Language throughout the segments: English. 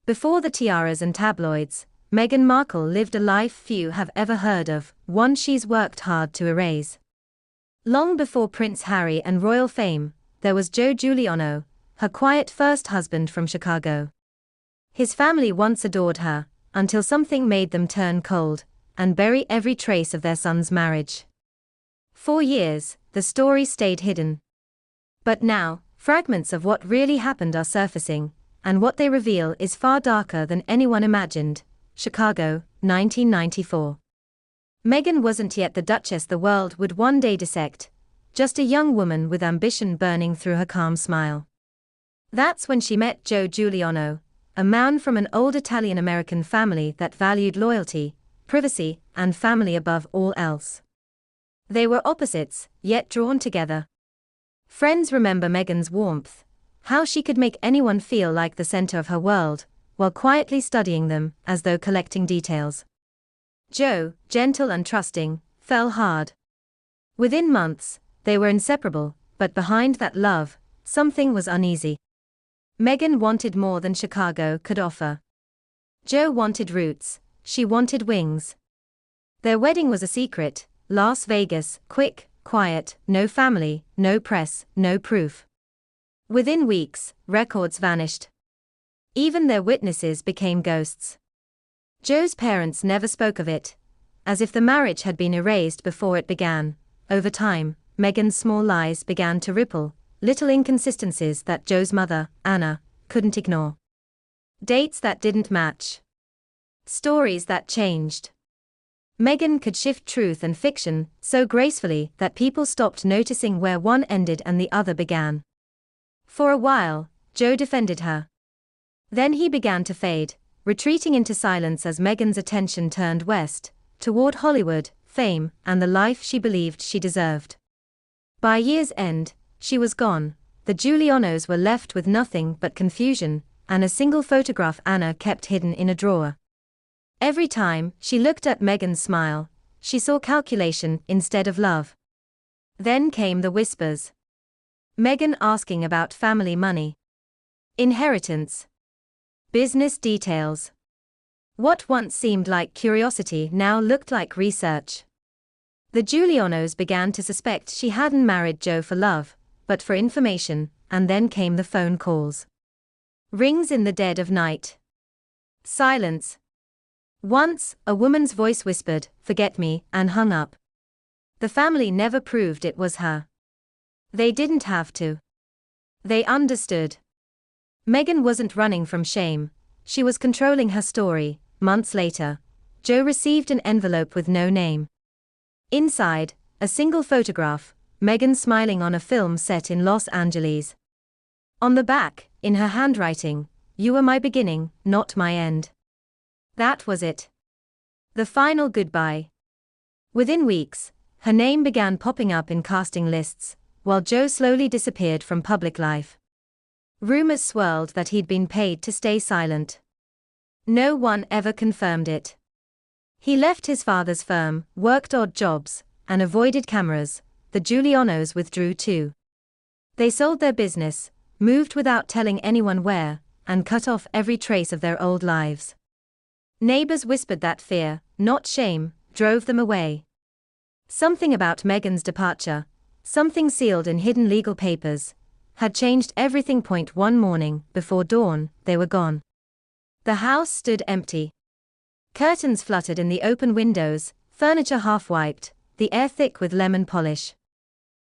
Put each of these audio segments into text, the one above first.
Before the tiaras and tabloids, Meghan Markle lived a life few have ever heard of, one she's worked hard to erase. Long before Prince Harry and royal fame, there was Joe Giuliano, her quiet first husband from Chicago. His family once adored her, until something made them turn cold and bury every trace of their son's marriage. For years, the story stayed hidden. But now, fragments of what really happened are surfacing, and what they reveal is far darker than anyone imagined. Chicago, 1994. Meghan wasn't yet the duchess the world would one day dissect, just a young woman with ambition burning through her calm smile. That's when she met Joe Giuliano, a man from an old Italian-American family that valued loyalty, privacy, and family above all else. They were opposites, yet drawn together. Friends remember Meghan's warmth, how she could make anyone feel like the center of her world, while quietly studying them, as though collecting details. Joe, gentle and trusting, fell hard. Within months, they were inseparable, but behind that love, something was uneasy. Meghan wanted more than Chicago could offer. Joe wanted roots, she wanted wings. Their wedding was a secret, Las Vegas, quick, quiet, no family, no press, no proof. Within weeks, records vanished. Even their witnesses became ghosts. Joe's parents never spoke of it, as if the marriage had been erased before it began. Over time, Meghan's small lies began to ripple, little inconsistencies that Joe's mother, Anna, couldn't ignore. Dates that didn't match. Stories that changed. Meghan could shift truth and fiction so gracefully that people stopped noticing where one ended and the other began. For a while, Joe defended her. Then he began to fade, retreating into silence as Meghan's attention turned west, toward Hollywood, fame, and the life she believed she deserved. By year's end, she was gone. The Giulianos were left with nothing but confusion, and a single photograph Anna kept hidden in a drawer. Every time she looked at Meghan's smile, she saw calculation instead of love. Then came the whispers. Meghan asking about family money, inheritance, business details. What once seemed like curiosity now looked like research. The Giulianos began to suspect she hadn't married Joe for love, but for information, and then came the phone calls. Rings in the dead of night. Silence. Once, a woman's voice whispered, "Forget me," and hung up. The family never proved it was her. They didn't have to. They understood. Meghan wasn't running from shame, she was controlling her story. Months later, Joe received an envelope with no name. Inside, a single photograph, Meghan smiling on a film set in Los Angeles. On the back, in her handwriting, "You were my beginning, not my end." That was it. The final goodbye. Within weeks, her name began popping up in casting lists, while Joe slowly disappeared from public life. Rumors swirled that he'd been paid to stay silent. No one ever confirmed it. He left his father's firm, worked odd jobs, and avoided cameras. The Giulianos withdrew too. They sold their business, moved without telling anyone where, and cut off every trace of their old lives. Neighbors whispered that fear, not shame, drove them away. Something about Meghan's departure, something sealed in hidden legal papers, had changed everything. One morning, before dawn, they were gone. The house stood empty. Curtains fluttered in the open windows, furniture half-wiped, the air thick with lemon polish.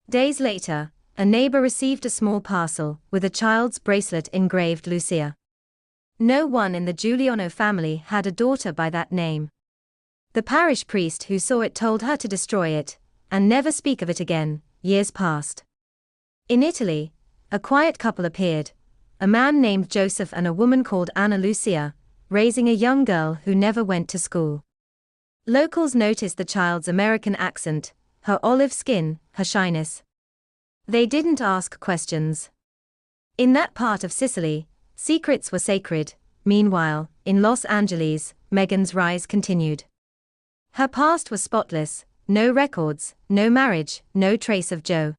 Days later, a neighbor received a small parcel with a child's bracelet engraved Lucia. No one in the Giuliano family had a daughter by that name. The parish priest who saw it told her to destroy it, and never speak of it again. Years passed. In Italy, a quiet couple appeared, a man named Joseph and a woman called Anna Lucia, raising a young girl who never went to school. Locals noticed the child's American accent, her olive skin, her shyness. They didn't ask questions. In that part of Sicily, secrets were sacred. Meanwhile, in Los Angeles, Meghan's rise continued. Her past was spotless, no records, no marriage, no trace of Joe.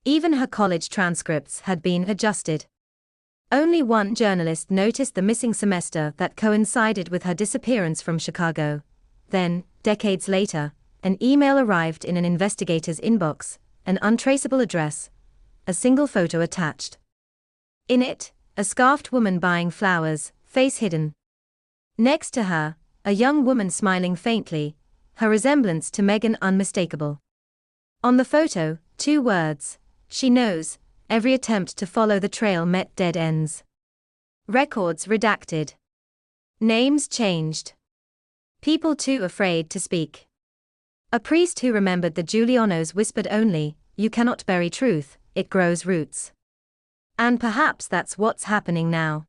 Even her college transcripts had been adjusted. Only one journalist noticed the missing semester that coincided with her disappearance from Chicago. Then, decades later, an email arrived in an investigator's inbox, an untraceable address, a single photo attached. In it, a scarfed woman buying flowers, face hidden. Next to her, a young woman smiling faintly, her resemblance to Meghan unmistakable. On the photo, 2 words: she knows. Every attempt to follow the trail met dead ends. Records redacted. Names changed. People too afraid to speak. A priest who remembered the Giulianos whispered only, "You cannot bury truth, it grows roots." And perhaps that's what's happening now.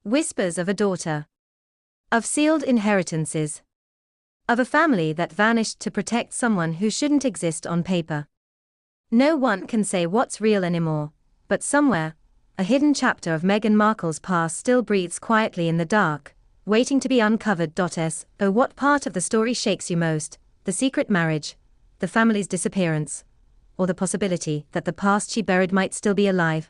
Whispers of a daughter. Of sealed inheritances. Of a family that vanished to protect someone who shouldn't exist on paper. No one can say what's real anymore, but somewhere, a hidden chapter of Meghan Markle's past still breathes quietly in the dark, waiting to be uncovered. So what part of the story shakes you most? The secret marriage, the family's disappearance, or the possibility that the past she buried might still be alive?